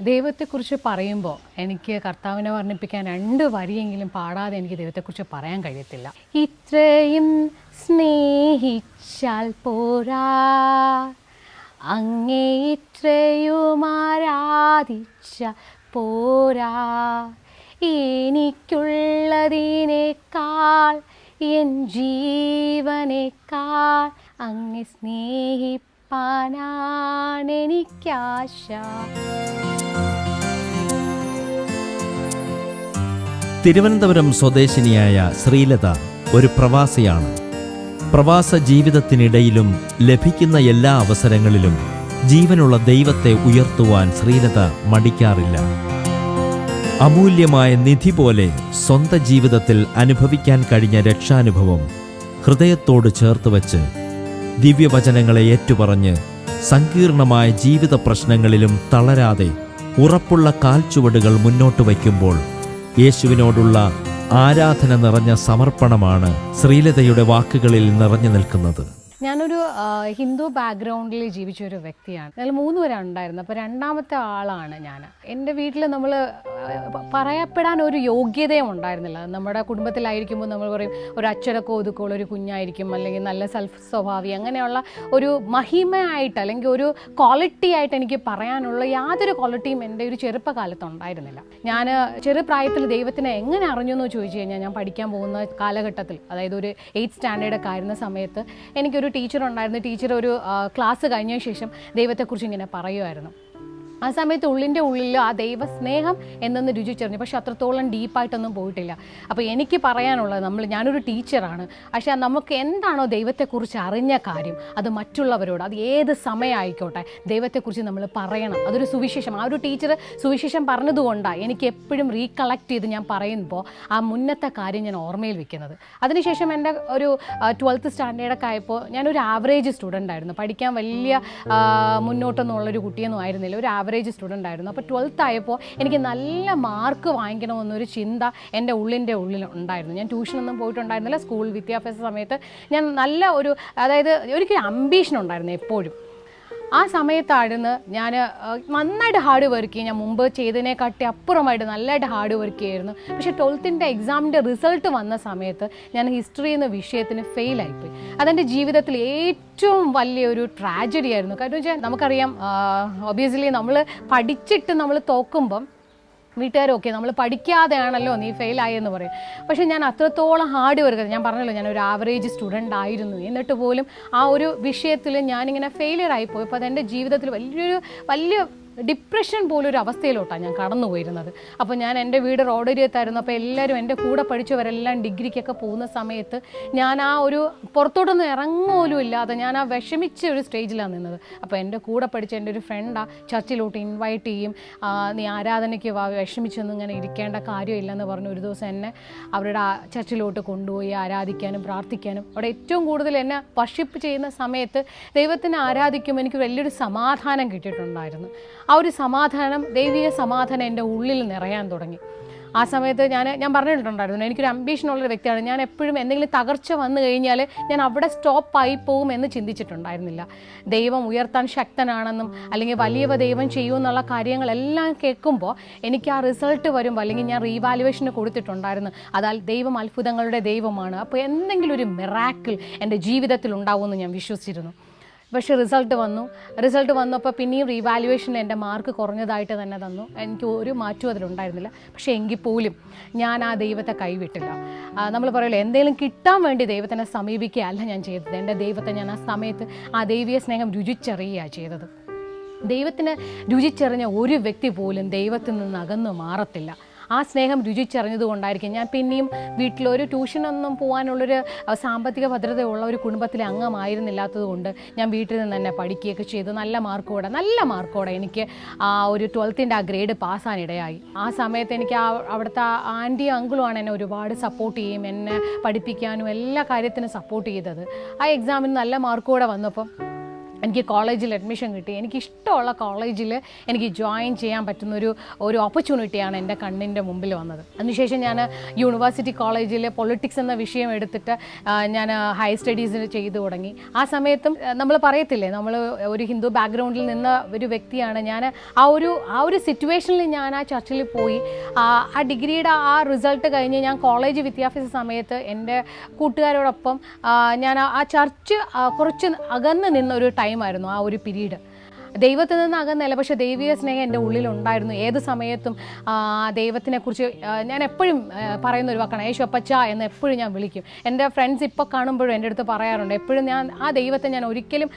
ദൈവത്തെക്കുറിച്ച് പറയുമ്പോൾ എനിക്ക് കർത്താവിനെ വർണ്ണിപ്പിക്കാൻ 2 വരിയെങ്കിലും പാടാതെ എനിക്ക് ദൈവത്തെക്കുറിച്ച് പറയാൻ കഴിയത്തില്ല. ഇത്രയും സ്നേഹിച്ചാൽ പോരാ, അങ്ങേ ഇത്രയും ആരാധിച്ച പോരാ, എനിക്കുള്ളതിനേക്കാൾ എൻ ജീവനേക്കാൾ അങ്ങേ സ്നേഹിപ്പാനാണെനിക്കാശ. തിരുവനന്തപുരം സ്വദേശിനിയായ ശ്രീലത ഒരു പ്രവാസിയാണ്. പ്രവാസ ജീവിതത്തിനിടയിലും ലഭിക്കുന്ന എല്ലാ അവസരങ്ങളിലും ജീവനുള്ള ദൈവത്തെ ഉയർത്തുവാൻ ശ്രീലത മടിക്കാറില്ല. അമൂല്യമായ നിധി പോലെ സ്വന്തം ജീവിതത്തിൽ അനുഭവിക്കാൻ കഴിഞ്ഞ രക്ഷാനുഭവം ഹൃദയത്തോട് ചേർത്ത് വച്ച് ദിവ്യവചനങ്ങളെ ഏറ്റുപറഞ്ഞ് സങ്കീർണമായ ജീവിത പ്രശ്നങ്ങളിലും തളരാതെ ഉറപ്പുള്ള കാൽച്ചുവടുകൾ മുന്നോട്ട് വയ്ക്കുമ്പോൾ യേശുവിനോടുള്ള ആരാധന നിറഞ്ഞ സമർപ്പണമാണ് ശ്രീലതയുടെ വാക്കുകളിൽ നിറഞ്ഞു നിൽക്കുന്നത്. ഞാനൊരു ഹിന്ദു ബാക്ക്ഗ്രൗണ്ടിൽ ജീവിച്ച ഒരു വ്യക്തിയാണ്. ഞങ്ങൾ 3 പേരാണ് ഉണ്ടായിരുന്നത്. അപ്പോൾ 2ാമത്തെ ആളാണ് ഞാൻ. എൻ്റെ വീട്ടിൽ നമ്മൾ പറയപ്പെടാൻ ഒരു യോഗ്യതയും ഉണ്ടായിരുന്നില്ല. നമ്മുടെ കുടുംബത്തിലായിരിക്കുമ്പോൾ നമ്മൾ പറയും ഒരു അച്ചടക്കോ ഒതുക്കമുള്ള ഒരു കുഞ്ഞായിരിക്കും, അല്ലെങ്കിൽ നല്ല സ്വഭാവി, അങ്ങനെയുള്ള ഒരു മഹിമയായിട്ട് അല്ലെങ്കിൽ ഒരു ക്വാളിറ്റി ആയിട്ട് എനിക്ക് പറയാനുള്ള യാതൊരു ക്വാളിറ്റിയും എൻ്റെ ഒരു ചെറുപ്പകാലത്ത് ഉണ്ടായിരുന്നില്ല. ഞാൻ ചെറുപ്രായത്തിൽ ദൈവത്തിനെ എങ്ങനെ അറിഞ്ഞു എന്ന് ചോദിച്ചു കഴിഞ്ഞാൽ, ഞാൻ പഠിക്കാൻ പോകുന്ന കാലഘട്ടത്തിൽ, അതായത് ഒരു 8th സ്റ്റാൻഡേർഡൊക്കെ ആയിരുന്ന സമയത്ത് എനിക്കൊരു ടീച്ചർ ഉണ്ടായിരുന്നു. ടീച്ചർ ഒരു ക്ലാസ് കഴിഞ്ഞ ശേഷം ദൈവത്തെക്കുറിച്ച് ഇങ്ങനെ പറയുമായിരുന്നു. ആ സമയത്ത് ഉള്ളിൻ്റെ ഉള്ളിൽ ആ ദൈവസ്നേഹം എന്നൊന്ന് രുചിച്ചറിഞ്ഞു, പക്ഷെ അത്രത്തോളം ഡീപ്പായിട്ടൊന്നും പോയിട്ടില്ല. അപ്പോൾ എനിക്ക് പറയാനുള്ളത്, ഞാനൊരു ടീച്ചറാണ്, പക്ഷേ നമുക്ക് എന്താണോ ദൈവത്തെക്കുറിച്ച് അറിഞ്ഞ കാര്യം അത് മറ്റുള്ളവരോട്, അത് ഏത് സമയമായിക്കോട്ടെ, ദൈവത്തെക്കുറിച്ച് നമ്മൾ പറയണം. അതൊരു സുവിശേഷം. ആ ഒരു ടീച്ചർ സുവിശേഷം പറഞ്ഞതുകൊണ്ടാണ് എനിക്ക് എപ്പോഴും റീകളക്ട് ചെയ്ത് ഞാൻ പറയുമ്പോൾ ആ മുന്നത്തെ കാര്യം ഞാൻ ഓർമ്മയിൽ വെക്കുന്നത്. അതിനുശേഷം എൻ്റെ ഒരു 12th സ്റ്റാൻഡേർഡൊക്കെ ആയപ്പോൾ ഞാനൊരു ആവറേജ് സ്റ്റുഡൻ്റ് ആയിരുന്നു. പഠിക്കാൻ വലിയ മുന്നോട്ടൊന്നുമുള്ളൊരു കുട്ടിയൊന്നും ആയിരുന്നില്ല, ഒരു ആവറേജ് സ്റ്റുഡൻ്റ് ആയിരുന്നു. അപ്പോൾ 12th ആയപ്പോൾ എനിക്ക് നല്ല മാർക്ക് വാങ്ങിക്കണമെന്നൊരു ചിന്ത എൻ്റെ ഉള്ളിൽ ഉണ്ടായിരുന്നു. ഞാൻ ട്യൂഷനൊന്നും പോയിട്ടുണ്ടായിരുന്നില്ല. സ്കൂൾ വിദ്യാഭ്യാസ സമയത്ത് ഞാൻ നല്ല അതായത് ഒരിക്കലും അംബീഷൻ ഉണ്ടായിരുന്നു എപ്പോഴും. ആ സമയത്തായിരുന്നു ഞാൻ നന്നായിട്ട് ഹാർഡ് വർക്ക് ചെയ്യും. ഞാൻ മുമ്പ് ചെയ്തതിനെക്കാട്ടി അപ്പുറമായിട്ട് നല്ലതായിട്ട് ഹാർഡ് വർക്ക് ചെയ്യായിരുന്നു. പക്ഷേ 12th എക്സാമിൻ്റെ റിസൾട്ട് വന്ന സമയത്ത് ഞാൻ ഹിസ്റ്ററി എന്ന വിഷയത്തിന് ഫെയിലായിപ്പോയി. അതെൻ്റെ ജീവിതത്തിൽ ഏറ്റവും വലിയൊരു ട്രാജഡി ആയിരുന്നു. കാരണം വെച്ചാൽ നമുക്കറിയാം, ഒബിയസ്ലി നമ്മൾ പഠിച്ചിട്ട് നമ്മൾ തോക്കുമ്പം വീട്ടുകാരൊക്കെ നമ്മൾ പഠിക്കാതെയാണല്ലോ നീ ഫെയിലായെന്ന് പറയും. പക്ഷേ ഞാൻ അത്രത്തോളം ഹാർഡ് വർക്ക്, ഞാൻ പറഞ്ഞല്ലോ ഞാനൊരു ആവറേജ് സ്റ്റുഡൻ്റ് ആയിരുന്നു, എന്നിട്ട് പോലും ആ ഒരു വിഷയത്തിൽ ഞാനിങ്ങനെ ഫെയിലിയർ ആയിപ്പോയി. അപ്പോൾ അതെൻ്റെ ജീവിതത്തിൽ വലിയ ഡിപ്രഷൻ പോലൊരു അവസ്ഥയിലോട്ടാണ് ഞാൻ കടന്നു പോയിരുന്നത്. അപ്പോൾ ഞാൻ എൻ്റെ വീട് റോഡരിയത്തായിരുന്നു. അപ്പോൾ എല്ലാവരും എൻ്റെ കൂടെ പഠിച്ചവരെല്ലാം ഡിഗ്രിക്കൊക്കെ പോകുന്ന സമയത്ത് ഞാൻ ആ ഒരു പുറത്തോട്ടൊന്നും ഇറങ്ങുപോലും ഇല്ലാതെ ഞാൻ ആ വിഷമിച്ച ഒരു സ്റ്റേജിലാണ് നിന്നത്. അപ്പോൾ എൻ്റെ കൂടെ പഠിച്ച എൻ്റെ ഒരു ഫ്രണ്ടാണ് ചർച്ചിലോട്ട് ഇൻവൈറ്റ് ചെയ്യും, നീ ആരാധനയ്ക്ക് വിഷമിച്ചൊന്നും ഇങ്ങനെ ഇരിക്കേണ്ട കാര്യമില്ലെന്ന് പറഞ്ഞ് ഒരു ദിവസം എന്നെ അവരുടെ ചർച്ചിലോട്ട് കൊണ്ടുപോയി ആരാധിക്കാനും പ്രാർത്ഥിക്കാനും. അവിടെ ഏറ്റവും കൂടുതൽ എന്നെ വർഷിപ്പ് ചെയ്യുന്ന സമയത്ത് ദൈവത്തിനെ ആരാധിക്കുമ്പോൾ എനിക്ക് വലിയൊരു സമാധാനം കിട്ടിയിട്ടുണ്ടായിരുന്നു. ആ ഒരു സമാധാനം, ദൈവിക സമാധാനം എൻ്റെ ഉള്ളിൽ നിറയാൻ തുടങ്ങി. ആ സമയത്ത് ഞാൻ പറഞ്ഞിട്ടുണ്ടായിരുന്നു, എനിക്കൊരു അംബീഷനുള്ളൊരു വ്യക്തിയാണ്. ഞാൻ എപ്പോഴും എന്തെങ്കിലും തകർച്ച വന്നു കഴിഞ്ഞാൽ ഞാൻ അവിടെ സ്റ്റോപ്പായി പോകും എന്ന് ചിന്തിച്ചിട്ടുണ്ടായിരുന്നില്ല. ദൈവം ഉയർത്താൻ ശക്തനാണെന്നും അല്ലെങ്കിൽ വലിയ ദൈവം ചെയ്യുമെന്നുള്ള കാര്യങ്ങളെല്ലാം കേൾക്കുമ്പോൾ എനിക്ക് ആ റിസൾട്ട് വരുമ്പോൾ, അല്ലെങ്കിൽ ഞാൻ റീവാലുവേഷന് കൊടുത്തിട്ടുണ്ടായിരുന്നു, അതാൽ ദൈവം അത്ഭുതങ്ങളുടെ ദൈവമാണ്, അപ്പോൾ എന്തെങ്കിലും ഒരു മിറാക്കിൾ എൻ്റെ ജീവിതത്തിൽ ഉണ്ടാവുമെന്ന് ഞാൻ വിശ്വസിച്ചിരുന്നു. പക്ഷേ റിസൾട്ട് വന്നപ്പോൾ പിന്നെയും റീവാലുവേഷന് എൻ്റെ മാർക്ക് കുറഞ്ഞതായിട്ട് തന്നെ തന്നു. എനിക്ക് ഒരു മാറ്റവും അതിലുണ്ടായിരുന്നില്ല. പക്ഷേ എങ്കിൽ പോലും ഞാൻ ആ ദൈവത്തെ കൈവിട്ടില്ല. നമ്മൾ പറയുമല്ലോ, എന്തെങ്കിലും കിട്ടാൻ വേണ്ടി ദൈവത്തിനെ സമീപിക്കുകയല്ല ഞാൻ ചെയ്തത്. എൻ്റെ ദൈവത്തെ ഞാൻ ആ സമയത്ത് ആ ദൈവീയ സ്നേഹം രുചിച്ചറിയുകയാണ് ചെയ്തത്. ദൈവത്തിന് രുചിച്ചറിഞ്ഞ ഒരു വ്യക്തി പോലും ദൈവത്തിൽ നിന്ന് അകന്നു മാറത്തില്ല. ആ സ്നേഹം രുചിച്ചറിഞ്ഞതുകൊണ്ടായിരിക്കും ഞാൻ പിന്നെയും വീട്ടിലൊരു ട്യൂഷനൊന്നും പോകാനുള്ളൊരു സാമ്പത്തിക ഭദ്രതയുള്ള ഒരു കുടുംബത്തിലെ അംഗമായിരുന്നില്ലാത്തത് കൊണ്ട് ഞാൻ വീട്ടിൽ നിന്ന് തന്നെ പഠിക്കുകയൊക്കെ ചെയ്തു. നല്ല മാർക്കോടെ എനിക്ക് ആ ഒരു 12th ആ ഗ്രേഡ് പാസ്സാനിടയായി. ആ സമയത്ത് എനിക്ക് അവിടുത്തെ ആൻറ്റിയും അങ്കിളുമാണ് എന്നെ ഒരുപാട് സപ്പോർട്ട് ചെയ്യും, എന്നെ പഠിപ്പിക്കാനും എല്ലാ കാര്യത്തിനും സപ്പോർട്ട് ചെയ്തത്. ആ എക്സാമിന് നല്ല മാർക്കോടെ വന്നപ്പം എനിക്ക് കോളേജിൽ അഡ്മിഷൻ കിട്ടി. എനിക്കിഷ്ടമുള്ള കോളേജിൽ എനിക്ക് ജോയിൻ ചെയ്യാൻ പറ്റുന്നൊരു ഓപ്പർച്യൂണിറ്റിയാണ് എൻ്റെ കണ്ണിൻ്റെ മുമ്പിൽ വന്നത്. അതിനുശേഷം ഞാൻ യൂണിവേഴ്സിറ്റി കോളേജിൽ പൊളിറ്റിക്സ് എന്ന വിഷയം എടുത്തിട്ട് ഞാൻ ഹയർ സ്റ്റഡീസിന് ചെയ്തു തുടങ്ങി. ആ സമയത്തും നമ്മൾ പറയത്തില്ലേ, നമ്മൾ ഒരു ഹിന്ദു ബാക്ക്ഗ്രൗണ്ടിൽ നിന്ന ഒരു വ്യക്തിയാണ് ഞാൻ. ആ ഒരു സിറ്റുവേഷനിൽ ഞാൻ ആ ചർച്ചിൽ പോയി. ആ ഡിഗ്രിയുടെ ആ റിസൾട്ട് കഴിഞ്ഞ് ഞാൻ കോളേജ് വിദ്യാഭ്യാസ സമയത്ത് എൻ്റെ കൂട്ടുകാരോടൊപ്പം ഞാൻ ആ ചർച്ച് കുറച്ച് അകന്ന് നിന്നൊരു ടൈമായിരുന്നു ആ ഒരു പീരീഡ്. ദൈവത്തിൽ നിന്ന് അകന്നല്ല, പക്ഷേ ദൈവീയ സ്നേഹം എൻ്റെ ഉള്ളിലുണ്ടായിരുന്നു. ഏത് സമയത്തും ദൈവത്തിനെക്കുറിച്ച് ഞാൻ എപ്പോഴും പറയുന്ന ഒരു വാക്കാണ് യേശു അപ്പച്ച എന്ന് എപ്പോഴും ഞാൻ വിളിക്കും. എൻ്റെ ഫ്രണ്ട്സ് ഇപ്പോൾ കാണുമ്പോഴും എൻ്റെ അടുത്ത് പറയാറുണ്ട്. എപ്പോഴും ഞാൻ ആ ദൈവത്തെ ഞാൻ ഒരിക്കലും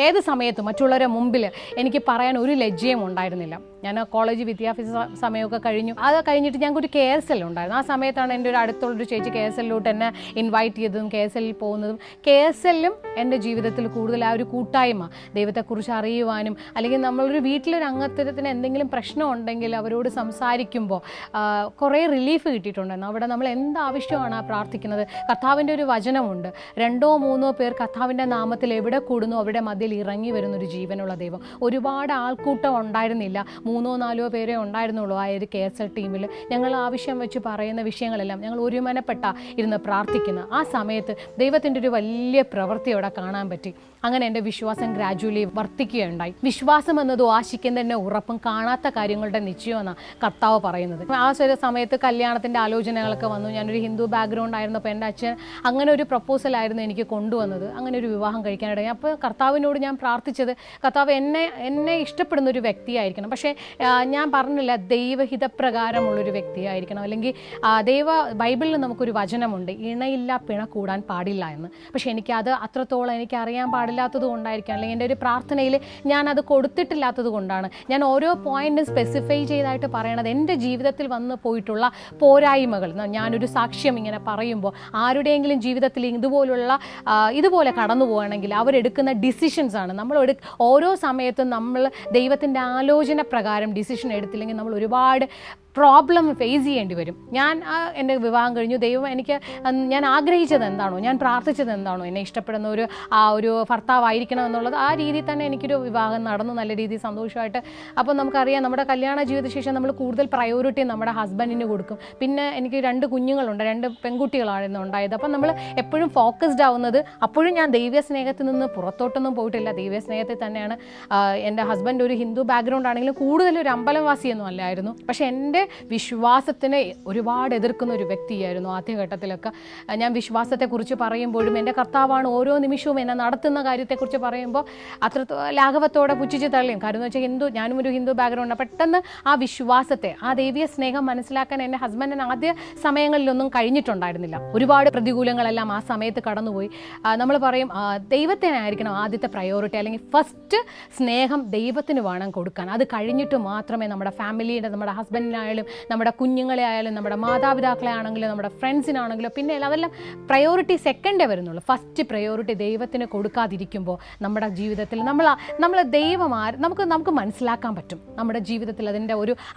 ഏത് സമയത്തും മറ്റുള്ളവരുടെ മുമ്പിൽ എനിക്ക് പറയാൻ ഒരു ലജ്ജയും ഉണ്ടായിരുന്നില്ല. ഞാൻ കോളേജ് വിദ്യാഭ്യാസ സമയമൊക്കെ കഴിഞ്ഞു. അത് കഴിഞ്ഞിട്ട് ഞങ്ങൾക്കൊരു KSL ഉണ്ടായിരുന്നു. ആ സമയത്താണ് എൻ്റെ ഒരു അടുത്തുള്ളൊരു ചേച്ചി KSLലോട്ട് എന്നെ ഇൻവൈറ്റ് ചെയ്തതും KSL പോകുന്നതും. KSLും എൻ്റെ ജീവിതത്തിൽ കൂടുതൽ ആ ഒരു കൂട്ടായ്മ, ദൈവത്തെക്കുറിച്ച് അറിയുവാനും, അല്ലെങ്കിൽ നമ്മളൊരു വീട്ടിലൊരു അംഗത്വത്തിന് എന്തെങ്കിലും പ്രശ്നം ഉണ്ടെങ്കിൽ അവരോട് സംസാരിക്കുമ്പോൾ കുറേ റിലീഫ് കിട്ടിയിട്ടുണ്ടായിരുന്നു. അവിടെ നമ്മൾ എന്താവശ്യമാണ് പ്രാർത്ഥിക്കുന്നത്, കർത്താവിൻ്റെ ഒരു വചനമുണ്ട്, 2 or 3 പേർ കർത്താവിൻ്റെ നാമത്തിൽ എവിടെ കൂടുന്നു അവിടെ മധ്യയിൽ ഇറങ്ങി വരുന്നൊരു ജീവനുള്ള ദൈവം. ഒരുപാട് ആൾക്കൂട്ടം ഉണ്ടായിരുന്നില്ല, 3 or 4 പേരേ ഉണ്ടായിരുന്നുള്ളൂ ആ ഒരു KSL ടീമിൽ. ഞങ്ങൾ ആവശ്യം വെച്ച് പറയുന്ന വിഷയങ്ങളെല്ലാം ഞങ്ങൾ ഒരുമനപ്പെട്ട ഇരുന്ന് പ്രാർത്ഥിക്കുന്ന ആ സമയത്ത് ദൈവത്തിൻ്റെ ഒരു വലിയ പ്രവൃത്തി അവിടെ കാണാൻ പറ്റി. അങ്ങനെ എൻ്റെ വിശ്വാസം ഗ്രാജുവലി വർദ്ധിക്കുകയുണ്ടായി. വിശ്വാസം എന്നത് ആശിക്കുന്നതിൻ്റെ ഉറപ്പും കാണാത്ത കാര്യങ്ങളുടെ നിശ്ചയമെന്നാണ് കർത്താവ് പറയുന്നത്. ആ ഒരു സമയത്ത് കല്യാണത്തിൻ്റെ ആലോചനകളൊക്കെ വന്നു. ഞാനൊരു ഹിന്ദു ബാക്ക്ഗ്രൗണ്ട് ആയിരുന്നപ്പോൾ എൻ്റെ അച്ഛൻ അങ്ങനെ ഒരു പ്രപ്പോസലായിരുന്നു എനിക്ക് കൊണ്ടുവന്നത്, അങ്ങനെ ഒരു വിവാഹം കഴിക്കാനിടയായി. അപ്പോൾ കർത്താവിനോട് ഞാൻ പ്രാർത്ഥിച്ചത്, കർത്താവ് എന്നെ ഇഷ്ടപ്പെടുന്ന ഒരു വ്യക്തിയായിരിക്കണം, പക്ഷേ ഞാൻ പറഞ്ഞില്ല ദൈവഹിതപ്രകാരമുള്ളൊരു വ്യക്തിയായിരിക്കണം. അല്ലെങ്കിൽ ബൈബിളിൽ നമുക്കൊരു വചനമുണ്ട്, ഇണയില്ല പിണ കൂടാൻ പാടില്ല എന്ന്. പക്ഷേ എനിക്കത് അത്രത്തോളം എനിക്കറിയാൻ പാടില്ലാത്തത് കൊണ്ടായിരിക്കാം, അല്ലെങ്കിൽ എൻ്റെ ഒരു പ്രാർത്ഥനയിൽ ഞാൻ അത് കൊടുത്തിട്ടില്ലാത്തത് കൊണ്ടാണ് ഞാൻ ഓരോ പോയിന്റും സ്പെസിഫൈ ചെയ്തായിട്ട് പറയണത്. എൻ്റെ ജീവിതത്തിൽ വന്ന് പോയിട്ടുള്ള പോരായ്മകൾ ഞാനൊരു സാക്ഷ്യം ഇങ്ങനെ പറയുമ്പോൾ ആരുടെയെങ്കിലും ജീവിതത്തിൽ ഇതുപോലെ കടന്നു പോവുകയാണെങ്കിൽ അവരെടുക്കുന്ന ഡിസിഷൻസ് ആണ്. ഓരോ സമയത്തും നമ്മൾ ദൈവത്തിൻ്റെ ആലോചന പ്രകാരം ഡിസിഷൻ എടുത്തില്ലെങ്കിൽ നമ്മൾ ഒരുപാട് പ്രോബ്ലം ഫേസ് ചെയ്യേണ്ടി വരും. എൻ്റെ വിവാഹം കഴിഞ്ഞു. ദൈവം ഞാൻ ആഗ്രഹിച്ചത് എന്താണോ, ഞാൻ പ്രാർത്ഥിച്ചത് എന്താണോ, എന്നെ ഇഷ്ടപ്പെടുന്ന ഒരു ഭർത്താവായിരിക്കണം എന്നുള്ളത്, ആ രീതിയിൽ തന്നെ എനിക്കൊരു വിവാഹം നടന്നു നല്ല രീതിയിൽ സന്തോഷമായിട്ട്. അപ്പോൾ നമുക്കറിയാം നമ്മുടെ കല്യാണ ജീവിത ശേഷം നമ്മൾ കൂടുതൽ പ്രയോറിറ്റി നമ്മുടെ ഹസ്ബൻഡിന് കൊടുക്കും. പിന്നെ എനിക്ക് 2 കുഞ്ഞുങ്ങളുണ്ട്, 2 പെൺകുട്ടികളായിരുന്നു ഉണ്ടായത്. അപ്പം നമ്മൾ എപ്പോഴും ഫോക്കസ്ഡ് ആവുന്നത്, അപ്പോഴും ഞാൻ ദൈവീയ സ്നേഹത്തിൽ നിന്ന് പുറത്തോട്ടൊന്നും പോയിട്ടില്ല, ദൈവീയ സ്നേഹത്തിൽ തന്നെയാണ്. എൻ്റെ ഹസ്ബൻഡ് ഒരു ഹിന്ദു ബാക്ക്ഗ്രൗണ്ട് ആണെങ്കിലും കൂടുതലൊരു അമ്പലവാസിയൊന്നും അല്ലായിരുന്നു. പക്ഷേ എൻ്റെ വിശ്വാസത്തിനെ ഒരുപാട് എതിർക്കുന്ന ഒരു വ്യക്തിയായിരുന്നു ആദ്യഘട്ടത്തിലൊക്കെ. ഞാൻ വിശ്വാസത്തെക്കുറിച്ച് പറയുമ്പോഴും എൻ്റെ കർത്താവാണ് ഓരോ നിമിഷവും എന്നെ നടത്തുന്ന കാര്യത്തെക്കുറിച്ച് പറയുമ്പോൾ അത്ര ലാഘവത്തോടെ പുച്ഛിച്ച് തള്ളിയും. കാരണം എന്ന് വെച്ചാൽ ഞാനും ഒരു ഹിന്ദു ബാക്ക്ഗ്രൗണ്ട്. പെട്ടെന്ന് ആ വിശ്വാസത്തെ, ആ ദൈവീയ സ്നേഹം മനസ്സിലാക്കാൻ എൻ്റെ ഹസ്ബൻഡിന് ആദ്യ സമയങ്ങളിലൊന്നും കഴിഞ്ഞിട്ടുണ്ടായിരുന്നില്ല. ഒരുപാട് പ്രതികൂലങ്ങളെല്ലാം ആ സമയത്ത് കടന്നുപോയി. നമ്മൾ പറയും ദൈവത്തെ ആയിരിക്കണം ആദ്യത്തെ പ്രയോറിറ്റി, അല്ലെങ്കിൽ ഫസ്റ്റ് സ്നേഹം ദൈവത്തിന് വേണം കൊടുക്കാൻ. അത് കഴിഞ്ഞിട്ട് മാത്രമേ നമ്മുടെ ഫാമിലിയുടെ, നമ്മുടെ ഹസ്ബൻഡിനായാലും, നമ്മുടെ കുഞ്ഞുങ്ങളെ ആയാലും, നമ്മുടെ മാതാപിതാക്കളെ ആണെങ്കിലും, നമ്മുടെ ഫ്രണ്ട്സിനാണെങ്കിലും, പിന്നെ അതെല്ലാം പ്രയോറിറ്റി സെക്കൻഡേ വരുന്നുള്ളൂ. ഫസ്റ്റ് പ്രയോറിറ്റി ദൈവത്തിന് കൊടുക്കാതിരിക്കുമ്പോൾ നമ്മുടെ ജീവിതത്തിൽ നമ്മൾ നമുക്ക് മനസ്സിലാക്കാൻ പറ്റും നമ്മുടെ ജീവിതത്തിൽ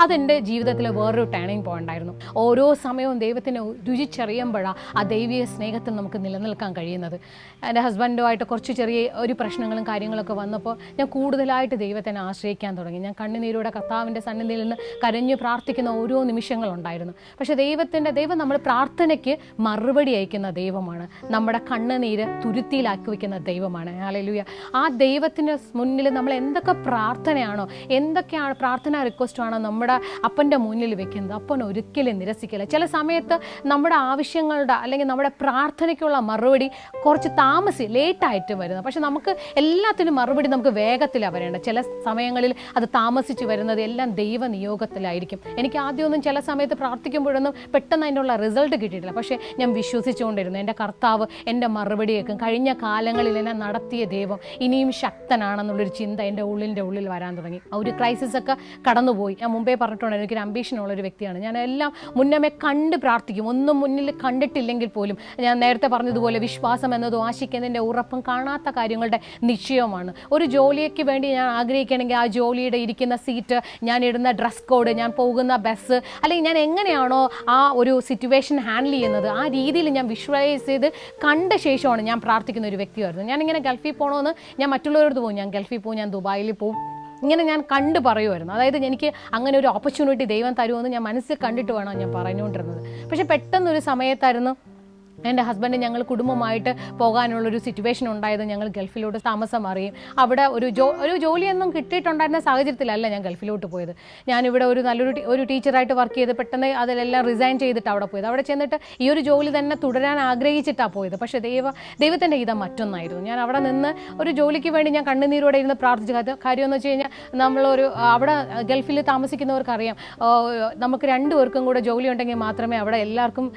അതെൻ്റെ ജീവിതത്തിൽ വേറൊരു ടേണിംഗ് പോയിന്റ് ആയിരുന്നു. ഓരോ സമയവും ദൈവത്തിന് രുചിച്ചറിയുമ്പോഴാണ് ആ ദൈവീയ സ്നേഹത്തിൽ നമുക്ക് നിലനിൽക്കാൻ കഴിയുന്നത്. എൻ്റെ ഹസ്ബൻഡുമായിട്ട് കുറച്ച് ചെറിയ ഒരു പ്രശ്നങ്ങളും കാര്യങ്ങളൊക്കെ വന്നപ്പോൾ ഞാൻ കൂടുതലായിട്ട് ദൈവത്തിനെ ആശ്രയിക്കാൻ തുടങ്ങി. ഞാൻ കണ്ണുനീരോടെ കർത്താവിൻ്റെ സന്നിധിയിൽ നിന്ന് കരഞ്ഞു പ്രാർത്ഥിക്കുന്ന ഓരോ നിമിഷങ്ങളുണ്ടായിരുന്നു. പക്ഷേ ദൈവം നമ്മൾ പ്രാർത്ഥനയ്ക്ക് മറുപടി അയക്കുന്ന ദൈവമാണ്. നമ്മുടെ കണ്ണുനീര് തുരുത്തിയിലാക്കി വയ്ക്കുന്ന ദൈവമാണ്. ഹല്ലേലൂയ. ആ ദൈവത്തിന് മുന്നിൽ നമ്മൾ എന്തൊക്കെ പ്രാർത്ഥനയാണോ, എന്തൊക്കെയാണ് പ്രാർത്ഥനാ റിക്വസ്റ്റ് ആണോ നമ്മുടെ അപ്പൻ്റെ മുന്നിൽ വെക്കുന്നത്, അപ്പൻ ഒരിക്കലും നിരസിക്കില്ല. ചില സമയത്ത് നമ്മുടെ ആവശ്യങ്ങളുടെ അല്ലെങ്കിൽ നമ്മുടെ പ്രാർത്ഥനയ്ക്കുള്ള മറുപടി കുറച്ച് ലേറ്റായിട്ട് വരുന്നത്. പക്ഷെ നമുക്ക് എല്ലാത്തിനും മറുപടി നമുക്ക് വേഗത്തിലാണ് വരേണ്ടത്. ചില സമയങ്ങളിൽ അത് താമസിച്ച് വരുന്നത് എല്ലാം ദൈവനിയോഗത്തിലായിരിക്കും. എനിക്ക് ആദ്യമൊന്നും ചില സമയത്ത് പ്രാർത്ഥിക്കുമ്പോഴൊന്നും പെട്ടെന്ന് അതിനുള്ള റിസൾട്ട് കിട്ടിയിട്ടില്ല. പക്ഷേ ഞാൻ വിശ്വസിച്ചുകൊണ്ടിരുന്നു എൻ്റെ കർത്താവ് എൻ്റെ മറുപടി കേൾക്കും. കഴിഞ്ഞ കാലങ്ങളിൽ എന്നെ നടത്തിയ ദൈവം ഇനിയും ശക്തനാണെന്നുള്ളൊരു ചിന്ത എൻ്റെ ഉള്ളിൽ വരാൻ തുടങ്ങി. ആ ഒരു ക്രൈസിസ് ഒക്കെ കടന്നുപോയി. ഞാൻ മുമ്പേ പറഞ്ഞിട്ടുണ്ട് എനിക്കൊരു അംബീഷനുള്ളൊരു വ്യക്തിയാണ്. ഞാൻ എല്ലാം മുന്നമേ കണ്ട് പ്രാർത്ഥിക്കും. ഒന്നും മുന്നിൽ കണ്ടിട്ടില്ലെങ്കിൽ പോലും ഞാൻ നേരത്തെ പറഞ്ഞതുപോലെ വിശ്വാസം എന്നതും ആശിക്കുന്നതിൻ്റെ ഉറപ്പും കാണാത്ത കാര്യങ്ങളുടെ നിശ്ചയമാണ്. ഒരു ജോലിക്ക് വേണ്ടി ഞാൻ ആഗ്രഹിക്കണമെങ്കിൽ ആ ജോലിയുടെ ഇരിക്കുന്ന സീറ്റ്, ഞാൻ ഇടുന്ന ഡ്രസ് കോഡ്, ഞാൻ പോകുന്ന ബസ്, അല്ലെങ്കിൽ ഞാൻ എങ്ങനെയാണോ ആ ഒരു സിറ്റുവേഷൻ ഹാൻഡിൽ ചെയ്യുന്നത് ആ രീതിയിൽ ഞാൻ വിഷ്വലൈസ് ചെയ്ത് കണ്ട ശേഷമാണ് ഞാൻ പ്രാർത്ഥിക്കുന്ന ഒരു വ്യക്തിയായിരുന്നു. ഞാനിങ്ങനെ ഗൾഫിൽ പോകണമെന്ന് ഞാൻ മറ്റുള്ളവരോട് പോകും, ഞാൻ ഗൾഫിൽ പോകും, ഞാൻ ദുബായിൽ പോകും, ഇങ്ങനെ ഞാൻ കണ്ടു പറയുമായിരുന്നു. അതായത് എനിക്ക് അങ്ങനെ ഒരു ഓപ്പർച്യൂണിറ്റി ദൈവം തരുമെന്ന് ഞാൻ മനസ്സിൽ കണ്ടിട്ട് വേണം ഞാൻ പറഞ്ഞുകൊണ്ടിരുന്നത്. പക്ഷേ പെട്ടെന്നൊരു സമയത്തായിരുന്നു എൻ്റെ ഹസ്ബൻഡ് ഞങ്ങൾ കുടുംബമായിട്ട് പോകാനുള്ളൊരു സിറ്റുവേഷൻ ഉണ്ടായത്. ഞങ്ങൾ ഗൾഫിലോട്ട് താമസം മാറിയും അവിടെ ഒരു ജോലിയൊന്നും കിട്ടിയിട്ടുണ്ടായിരുന്ന സാഹചര്യത്തിലല്ല ഞാൻ ഗൾഫിലോട്ട് പോയത്. ഞാനിവിടെ ഒരു നല്ലൊരു ടീച്ചറായിട്ട് വർക്ക് ചെയ്ത് പെട്ടെന്ന് അതിലെല്ലാം റിസൈൻ ചെയ്തിട്ട് അവിടെ പോയത്. അവിടെ ചെന്നിട്ട് ഈ ഒരു ജോലി തന്നെ തുടരാൻ ആഗ്രഹിച്ചിട്ടാണ് പോയത്. പക്ഷേ ദൈവത്തിൻ്റെ ഹിതം മറ്റൊന്നായിരുന്നു. ഞാൻ അവിടെ നിന്ന് ഒരു ജോലിക്ക് വേണ്ടി ഞാൻ കണ്ണുനീരോടെ ഇരുന്ന് പ്രാർത്ഥിച്ചു. കാര്യമെന്ന് വെച്ച് കഴിഞ്ഞാൽ അവിടെ ഗൾഫിൽ താമസിക്കുന്നവർക്കറിയാം, നമുക്ക് രണ്ടുപേർക്കും കൂടെ ജോലി ഉണ്ടെങ്കിൽ മാത്രമേ അവിടെ എല്ലാവർക്കും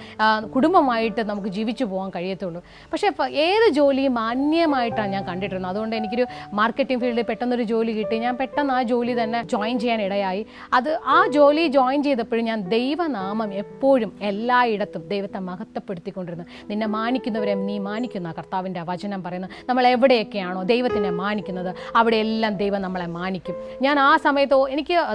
കുടുംബമായിട്ട് നമുക്ക് ജീവിച്ചു പോകാൻ കഴിയത്തുള്ളൂ. പക്ഷേ ഏത് ജോലിയും മാന്യമായിട്ടാണ് ഞാൻ കണ്ടിട്ടുള്ളത്. അതുകൊണ്ട് എനിക്കൊരു മാർക്കറ്റിംഗ് ഫീൽഡിൽ പെട്ടെന്നൊരു ജോലി കിട്ടി. ഞാൻ പെട്ടെന്ന് ആ ജോലി തന്നെ ജോയിൻ ചെയ്യാൻ ഇടയായി. ആ ജോലി ജോയിൻ ചെയ്തപ്പോഴും ഞാൻ ദൈവനാമം എപ്പോഴും എല്ലായിടത്തും ദൈവത്തെ മഹത്വപ്പെടുത്തിക്കൊണ്ടിരുന്നു. നിന്നെ മാനിക്കുന്നവരെ നീ മാനിക്കുന്ന കർത്താവിൻ്റെ വചനം പറയുന്നത്. നമ്മൾ എവിടെയൊക്കെയാണോ ദൈവത്തിനെ മാനിക്കുന്നത് അവിടെയെല്ലാം ദൈവം നമ്മളെ മാനിക്കും. ഞാൻ ആ സമയത്ത്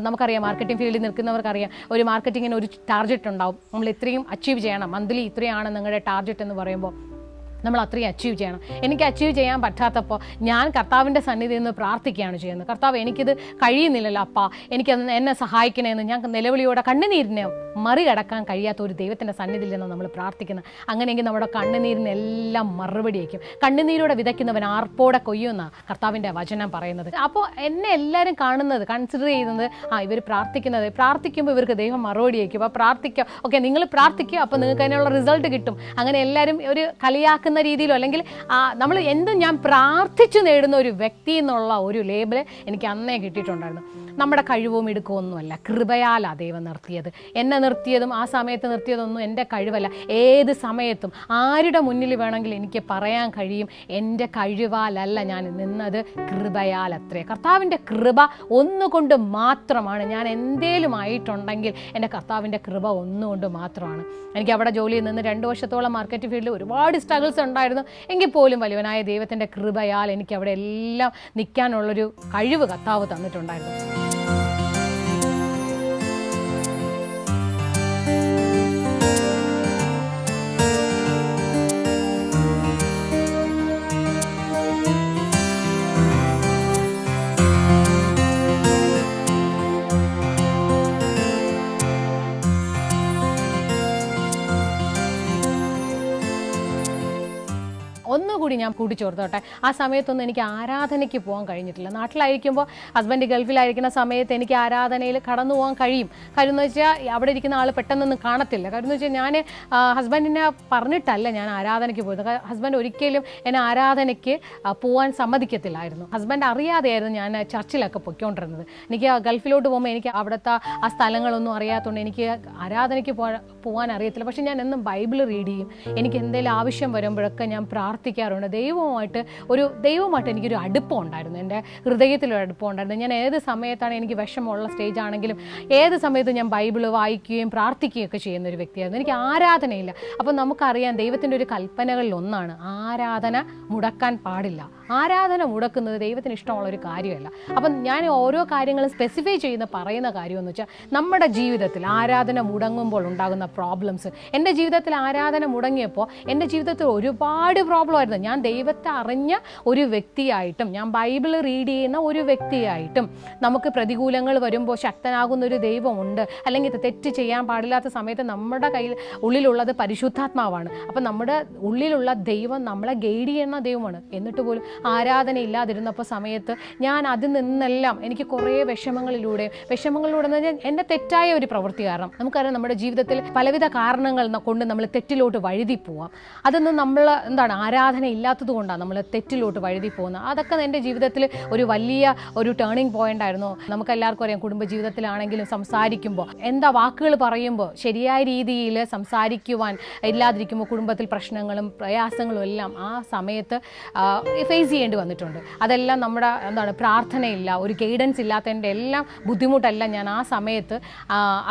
നമുക്കറിയാം, മാർക്കറ്റിംഗ് ഫീൽഡിൽ നിൽക്കുന്നവർക്കറിയാം, ഒരു മാർക്കറ്റിങ്ങിന് ഒരു ടാർഗറ്റ് ഉണ്ടാവും. നമ്മൾ ഇത്രയും അച്ചീവ് ചെയ്യണം, മന്ത്ലി ഇത്രയാണ് നിങ്ങളുടെ ടാർഗറ്റ് എന്ന് പറയുമ്പോൾ നമ്മൾ അത്രയും അച്ചീവ് ചെയ്യണം. എനിക്ക് അച്ചീവ് ചെയ്യാൻ പറ്റാത്തപ്പോൾ ഞാൻ കർത്താവിൻ്റെ സന്നിധിയിൽ നിന്ന് പ്രാർത്ഥിക്കുകയാണ് ചെയ്യുന്നത്. കർത്താവ്, എനിക്കിത് കഴിയുന്നില്ലല്ലോ അപ്പാ, എന്നെ സഹായിക്കണമെന്ന് ഞാൻ നിലവിളിയോടെ കണ്ണുനീരിനെ മറികടക്കാൻ കഴിയാത്ത ഒരു ദൈവത്തിൻ്റെ സന്നിധിയിൽ നിന്ന് നമ്മൾ പ്രാർത്ഥിക്കുന്നത്. അങ്ങനെയെങ്കിൽ നമ്മുടെ കണ്ണുനീരിനെല്ലാം മറുപടി വയ്ക്കും. കണ്ണുനീരോടെ വിതയ്ക്കുന്നവൻ ആർപ്പോടെ കൊയ്യുന്ന കർത്താവിൻ്റെ വചനം പറയുന്നത്. അപ്പോൾ എന്നെ എല്ലാവരും കാണുന്നത്, കൺസിഡർ ചെയ്യുന്നത്, ഇവർ പ്രാർത്ഥിക്കുമ്പോൾ ഇവർക്ക് ദൈവം മറുപടി വയ്ക്കും. അപ്പോൾ പ്രാർത്ഥിക്കുക, ഓക്കെ, നിങ്ങൾ പ്രാർത്ഥിക്കുക, അപ്പോൾ നിങ്ങൾക്ക് അതിനുള്ള റിസൾട്ട് കിട്ടും. അങ്ങനെ എല്ലാവരും ഒരു കളിയാക്കുന്ന രീതിയിലോ അല്ലെങ്കിൽ നമ്മൾ എന്തും ഞാൻ പ്രാർത്ഥിച്ചു നേടുന്ന ഒരു വ്യക്തി എന്നുള്ള ഒരു ലേബൽ എനിക്ക് അന്നേ കിട്ടിയിട്ടുണ്ടായിരുന്നു. നമ്മുടെ കഴിവും ഇടുക്കമൊന്നുമല്ല, കൃപയാലാണ് ദൈവം നിർത്തിയത്. എന്നെ നിർത്തിയതും ആ സമയത്ത് നിർത്തിയതൊന്നും എൻ്റെ കഴിവല്ല. ഏത് സമയത്തും ആരുടെ മുന്നിൽ വേണമെങ്കിലും എനിക്ക് പറയാൻ കഴിയും, എൻ്റെ കഴിവാലല്ല ഞാൻ നിന്നത്, കൃപയാലത്രേ. കർത്താവിൻ്റെ കൃപ ഒന്നുകൊണ്ട് മാത്രമാണ്. ഞാൻ എന്തേലും ആയിട്ടുണ്ടെങ്കിൽ എൻ്റെ കർത്താവിൻ്റെ കൃപ ഒന്നുകൊണ്ട് മാത്രമാണ്. എനിക്ക് അവിടെ ജോലിയിൽ നിന്ന് 2 വർഷത്തോളം മാർക്കറ്റ് ഫീൽഡിൽ ഒരുപാട് സ്ട്രഗിൾസ് ഉണ്ടായിരുന്നു. എങ്കിൽ പോലും വലിയവനായ ദൈവത്തിൻ്റെ കൃപയാൽ എനിക്ക് അവിടെ എല്ലാം നിൽക്കാനുള്ളൊരു കഴിവ് കർത്താവ് തന്നിട്ടുണ്ടായിരുന്നു. ഒന്നുകൂടി ഞാൻ കൂട്ടിച്ചോർത്തോട്ടെ, ആ സമയത്തൊന്നും എനിക്ക് ആരാധനയ്ക്ക് പോകാൻ കഴിഞ്ഞിട്ടില്ല. നാട്ടിലായിരിക്കുമ്പോൾ ഹസ്ബൻഡ് ഗൾഫിലായിരിക്കുന്ന സമയത്ത് എനിക്ക് ആരാധനയിൽ കടന്നു പോകാൻ കഴിയും. കാര്യം എന്ന് വെച്ചാൽ അവിടെ ഇരിക്കുന്ന ആൾ പെട്ടെന്നൊന്നും കാണത്തില്ല. കാര്യം എന്ന് വെച്ചാൽ ഞാൻ ഹസ്ബൻഡിനെ പറഞ്ഞിട്ടല്ല ഞാൻ ആരാധനയ്ക്ക് പോയത്. ഹസ്ബൻഡ് ഒരിക്കലും എന്നെ ആരാധനയ്ക്ക് പോകാൻ സമ്മതിക്കത്തില്ലായിരുന്നു. ഹസ്ബൻഡ് അറിയാതെയായിരുന്നു ഞാൻ ചർച്ചിലൊക്കെ പൊയ്ക്കൊണ്ടിരുന്നത്. എനിക്ക് ഗൾഫിലോട്ട് പോകുമ്പോൾ എനിക്ക് അവിടുത്തെ ആ സ്ഥലങ്ങളൊന്നും അറിയാത്തതുകൊണ്ട് എനിക്ക് ആരാധനയ്ക്ക് പോകാൻ അറിയത്തില്ല. പക്ഷേ ഞാൻ എന്നും ബൈബിൾ റീഡ് ചെയ്യും. എനിക്ക് എന്തെങ്കിലും ആവശ്യം വരുമ്പോഴൊക്കെ ഞാൻ പ്രാർത്ഥിക്കാറുണ്ട്. ദൈവമായിട്ട് എനിക്കൊരു അടുപ്പം ഉണ്ടായിരുന്നു. എൻ്റെ ഹൃദയത്തിലൊരു അടുപ്പം ഉണ്ടായിരുന്നു. ഞാൻ ഏത് സമയത്താണ് എനിക്ക് വിഷമമുള്ള സ്റ്റേജ് ആണെങ്കിലും ഏത് സമയത്തും ഞാൻ ബൈബിൾ വായിക്കുകയും പ്രാർത്ഥിക്കുകയൊക്കെ ചെയ്യുന്ന ഒരു വ്യക്തിയായിരുന്നു. എനിക്ക് ആരാധനയില്ല. അപ്പം നമുക്കറിയാം ദൈവത്തിൻ്റെ ഒരു കൽപ്പനകളിൽ ഒന്നാണ് ആരാധന മുടക്കാൻ പാടില്ല. ആരാധന മുടക്കുന്നത് ദൈവത്തിന് ഇഷ്ടമുള്ളൊരു കാര്യമല്ല. അപ്പം ഞാൻ ഓരോ കാര്യങ്ങളും സ്പെസിഫൈ പറയുന്ന കാര്യമെന്ന് വെച്ചാൽ നമ്മുടെ ജീവിതത്തിൽ ആരാധന മുടങ്ങുമ്പോൾ ഉണ്ടാകുന്ന പ്രോബ്ലംസ്. എൻ്റെ ജീവിതത്തിൽ ആരാധന മുടങ്ങിയപ്പോൾ എൻ്റെ ജീവിതത്തിൽ ഒരുപാട് പ്രോബ്ലം ആയിരുന്നു. ഞാൻ ദൈവത്തെ അറിഞ്ഞ ഒരു വ്യക്തിയായിട്ടും ഞാൻ ബൈബിൾ റീഡ് ചെയ്യുന്ന ഒരു വ്യക്തിയായിട്ടും നമുക്ക് പ്രതികൂലങ്ങൾ വരുമ്പോൾ ശക്തനാകുന്ന ഒരു ദൈവമുണ്ട്. അല്ലെങ്കിൽ തെറ്റ് ചെയ്യാൻ പാടില്ലാത്ത സമയത്ത് നമ്മുടെ ഉള്ളിലുള്ളത് പരിശുദ്ധാത്മാവാണ്. അപ്പം നമ്മുടെ ഉള്ളിലുള്ള ദൈവം നമ്മളെ ഗൈഡ് ചെയ്യുന്ന ദൈവമാണ്. എന്നിട്ട് പോലും ആരാധന ഇല്ലാതിരുന്നപ്പോൾ സമയത്ത് ഞാൻ അതിൽ നിന്നെല്ലാം എനിക്ക് കുറേ വിഷമങ്ങളിലൂടെ എന്ന് പറഞ്ഞാൽ എൻ്റെ തെറ്റായ ഒരു പ്രവൃത്തി കാരണം നമുക്കറിയാം നമ്മുടെ ജീവിതത്തിൽ പലവിധ കാരണങ്ങൾ കൊണ്ട് നമ്മൾ തെറ്റിലോട്ട് വഴുതി പോവാം. അതൊന്നും നമ്മൾ ആരാധന ഇല്ലാത്തത് കൊണ്ടാണ് നമ്മൾ തെറ്റിലോട്ട് വഴുതി പോകുന്നത്. അതൊക്കെ എൻ്റെ ജീവിതത്തിൽ ഒരു വലിയ ടേണിംഗ് പോയിന്റ് ആയിരുന്നു. നമുക്കെല്ലാവർക്കും അറിയാം, കുടുംബജീവിതത്തിലാണെങ്കിലും സംസാരിക്കുമ്പോൾ വാക്കുകൾ പറയുമ്പോൾ ശരിയായ രീതിയിൽ സംസാരിക്കുവാൻ ഇല്ലാതിരിക്കുമ്പോൾ കുടുംബത്തിൽ പ്രശ്നങ്ങളും പ്രയാസങ്ങളും എല്ലാം ആ സമയത്ത് ഫേസ് ചെയ്യേണ്ടി വന്നിട്ടുണ്ട്. അതെല്ലാം നമ്മുടെ പ്രാർത്ഥനയില്ല, ഒരു ഗൈഡൻസ് ഇല്ലാത്തതിൻ്റെ എല്ലാം ബുദ്ധിമുട്ടെല്ലാം ഞാൻ ആ സമയത്ത്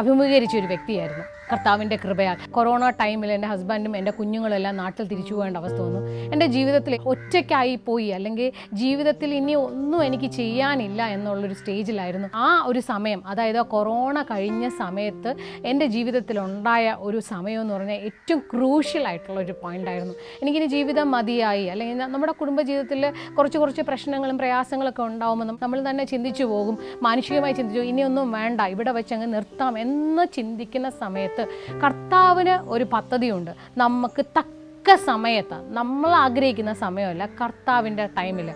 അഭിമുഖീകരിച്ച ഒരു വ്യക്തിയായിരുന്നു. കർത്താവിൻ്റെ കൃപയാൽ കൊറോണ ടൈമിൽ എൻ്റെ ഹസ്ബൻഡും എൻ്റെ കുഞ്ഞുങ്ങളും എല്ലാം നാട്ടിൽ തിരിച്ചു പോകേണ്ട അവസ്ഥ വന്നു. എൻ്റെ ജീവിതത്തിൽ ഒറ്റയ്ക്കായി പോയി, അല്ലെങ്കിൽ ജീവിതത്തിൽ ഇനി ഒന്നും എനിക്ക് ചെയ്യാനില്ല എന്നുള്ളൊരു സ്റ്റേജിലായിരുന്നു ആ ഒരു സമയം. അതായത് കൊറോണ കഴിഞ്ഞ സമയത്ത് എൻ്റെ ജീവിതത്തിലുണ്ടായ ഒരു സമയം എന്ന് പറഞ്ഞാൽ ഏറ്റവും ക്രൂഷ്യലായിട്ടുള്ള ഒരു പോയിൻ്റായിരുന്നു. എനിക്കിനി ജീവിതം മതിയായി, അല്ലെങ്കിൽ നമ്മുടെ കുടുംബജീവിതത്തിൽ കുറച്ച് പ്രശ്നങ്ങളും പ്രയാസങ്ങളൊക്കെ ഉണ്ടാകുമ്പോൾ നമ്മൾ തന്നെ ചിന്തിച്ചു പോകും, മാനുഷികമായി ചിന്തിച്ചു ഇനിയൊന്നും വേണ്ട, ഇവിടെ വെച്ചങ്ങ് നിർത്താം എന്ന് ചിന്തിക്കുന്ന സമയത്ത് കർത്താവിന് ഒരു പദ്ധതിയുണ്ട്. നമുക്ക് തക്ക സമയത്ത്, നമ്മൾ ആഗ്രഹിക്കുന്ന സമയമല്ല, കർത്താവിൻ്റെ ടൈമിൽ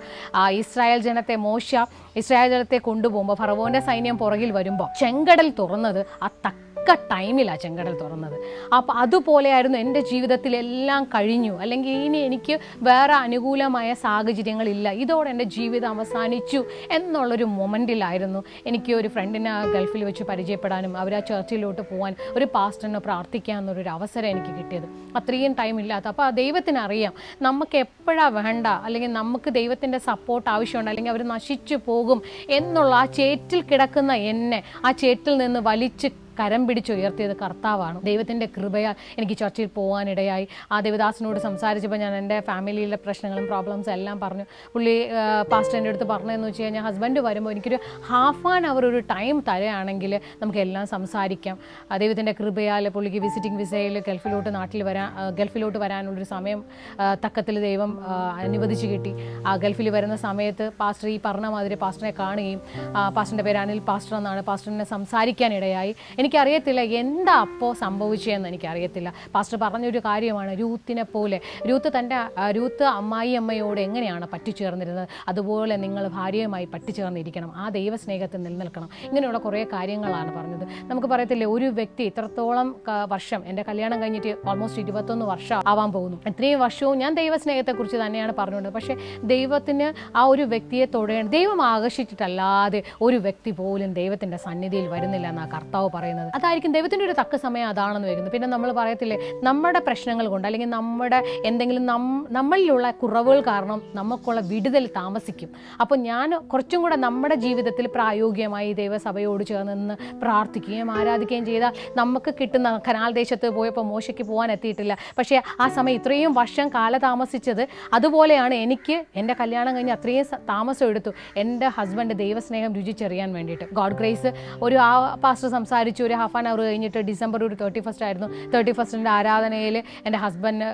ഇസ്രായേൽ ജനത്തെ കൊണ്ടുപോകുമ്പോൾ ഫറവോൻ്റെ സൈന്യം പുറകിൽ വരുമ്പോൾ ചെങ്കടൽ തുറന്നത് ആ ടൈമിലാണ് ചെങ്കടൽ തുറന്നത്. അപ്പോൾ അതുപോലെയായിരുന്നു എൻ്റെ ജീവിതത്തിലെല്ലാം കഴിഞ്ഞു, അല്ലെങ്കിൽ ഇനി എനിക്ക് വേറെ അനുകൂലമായ സാഹചര്യങ്ങളില്ല, ഇതോടെ എൻ്റെ ജീവിതം അവസാനിച്ചു എന്നുള്ളൊരു മൊമെൻറ്റിലായിരുന്നു എനിക്ക് ഒരു ഫ്രണ്ടിനെ ഗൾഫിൽ വെച്ച് പരിചയപ്പെടാനും അവർ ആ ചർച്ചിലോട്ട് പോകാൻ ഒരു പാസ്റ്ററിനെ പ്രാർത്ഥിക്കാൻ എന്നൊരു അവസരം എനിക്ക് കിട്ടിയത്. അത്രയും ടൈം ഇല്ലാത്ത. അപ്പോൾ ദൈവത്തിനറിയാം നമുക്ക് എപ്പോഴാണ് വേണ്ട, അല്ലെങ്കിൽ നമുക്ക് ദൈവത്തിൻ്റെ സപ്പോർട്ട് ആവശ്യമുണ്ട്, അല്ലെങ്കിൽ അവർ നശിച്ചു പോകും എന്നുള്ള ആ ചേറ്റിൽ കിടക്കുന്ന എന്നെ ആ ചേറ്റിൽ നിന്ന് വലിച്ച് കരം പിടിച്ചുയർത്തിയത് കർത്താവാണ്. ദൈവത്തിൻ്റെ കൃപയാൽ എനിക്ക് ചർച്ചിൽ പോകാനിടയായി. ആ ദേവദാസിനോട് സംസാരിച്ചപ്പോൾ ഞാൻ എൻ്റെ ഫാമിലിയിലെ പ്രശ്നങ്ങളും പ്രോബ്ലംസും എല്ലാം പറഞ്ഞു. പുള്ളി പാസ്റ്ററിൻ്റെ അടുത്ത് പറഞ്ഞതെന്ന് വെച്ച് കഴിഞ്ഞാൽ, ഹസ്ബൻഡ് വരുമ്പോൾ എനിക്കൊരു ½ ഒരു ടൈം തരുകയാണെങ്കിൽ നമുക്കെല്ലാം സംസാരിക്കാം. ദൈവത്തിൻ്റെ കൃപയാൽ പുള്ളിക്ക് വിസിറ്റിംഗ് വിസയിൽ ഗൾഫിലോട്ട് വരാനുള്ളൊരു സമയം തക്കത്തിൽ ദൈവം അനുവദിച്ച് കിട്ടി. ആ ഗൾഫിൽ വരുന്ന സമയത്ത് പാസ്റ്റർ ഈ പറഞ്ഞ മാതിരി പാസ്റ്ററിനെ കാണുകയും, പാസ്റ്ററിൻ്റെ പേര് അനിൽ പാസ്റ്റർ എന്നാണ്, പാസ്റ്ററിനെ സംസാരിക്കാനിടയായി. എനിക്കറിയത്തില്ല എന്താ അപ്പോൾ സംഭവിച്ചതെന്ന് എനിക്കറിയത്തില്ല. പാസ്റ്റർ പറഞ്ഞൊരു കാര്യമാണ്, രൂത്തിനെ പോലെ രൂത്ത് അമ്മായിയമ്മയോട് എങ്ങനെയാണ് പറ്റിച്ചേർന്നിരുന്നത് അതുപോലെ നിങ്ങൾ ഭാര്യയുമായി പറ്റിച്ചേർന്നിരിക്കണം, ആ ദൈവസ്നേഹത്തിൽ നിലനിൽക്കണം. ഇങ്ങനെയുള്ള കുറേ കാര്യങ്ങളാണ് പറഞ്ഞത്. നമുക്ക് പറയത്തില്ലേ, ഒരു വ്യക്തി ഇത്രത്തോളം വർഷം, എൻ്റെ കല്യാണം കഴിഞ്ഞിട്ട് ഓൾമോസ്റ്റ് 21 വർഷം ആവാൻ പോകുന്നു. ഇത്രയും വർഷവും ഞാൻ ദൈവസ്നേഹത്തെക്കുറിച്ച് തന്നെയാണ് പറഞ്ഞുകൊണ്ട്, പക്ഷേ ദൈവത്തിന് ആ ഒരു വ്യക്തിയെ തൊടേണ്ട, ദൈവം ആകർഷിച്ചിട്ടല്ലാതെ ഒരു വ്യക്തി പോലും ദൈവത്തിൻ്റെ സന്നിധിയിൽ വരുന്നില്ല എന്നാണ് കർത്താവ് പറയുന്നത്. അതായിരിക്കും ദൈവത്തിൻ്റെ ഒരു തക്ക സമയം അതാണെന്ന് വരുന്നത്. പിന്നെ നമ്മൾ പറയത്തില്ലേ, നമ്മുടെ പ്രശ്നങ്ങൾ കൊണ്ട്, അല്ലെങ്കിൽ നമ്മുടെ എന്തെങ്കിലും നമ്മളിലുള്ള കുറവുകൾ കാരണം നമുക്കുള്ള വിടുതൽ താമസിക്കും. അപ്പോൾ ഞാൻ കുറച്ചും കൂടെ നമ്മുടെ ജീവിതത്തിൽ പ്രായോഗികമായി ദൈവസഭയോട് ചേർന്ന് നിന്ന് പ്രാർത്ഥിക്കുകയും ആരാധിക്കുകയും ചെയ്താൽ നമുക്ക് കിട്ടുന്ന, കനാൽ ദേശത്ത് പോയപ്പോൾ മോശയ്ക്ക് പോകാൻ എത്തിയിട്ടില്ല, പക്ഷേ ആ സമയം ഇത്രയും വർഷം കാലതാമസിച്ചത് അതുപോലെയാണ്. എനിക്ക് എൻ്റെ കല്യാണം കഴിഞ്ഞ് അത്രയും താമസം എടുത്തു എൻ്റെ ഹസ്ബൻഡ് ദൈവസ്നേഹം രുചിച്ചറിയാൻ വേണ്ടിയിട്ട്. ഗോഡ് ഗ്രേസ് ഒരു പാസ്റ്റർ സംസാരിച്ചു, ഒരു ½ കഴിഞ്ഞിട്ട് ഡിസംബർ ഒരു 31 ആയിരുന്നു. 31 ആരാധനയിൽ എൻ്റെ ഹസ്ബൻഡ്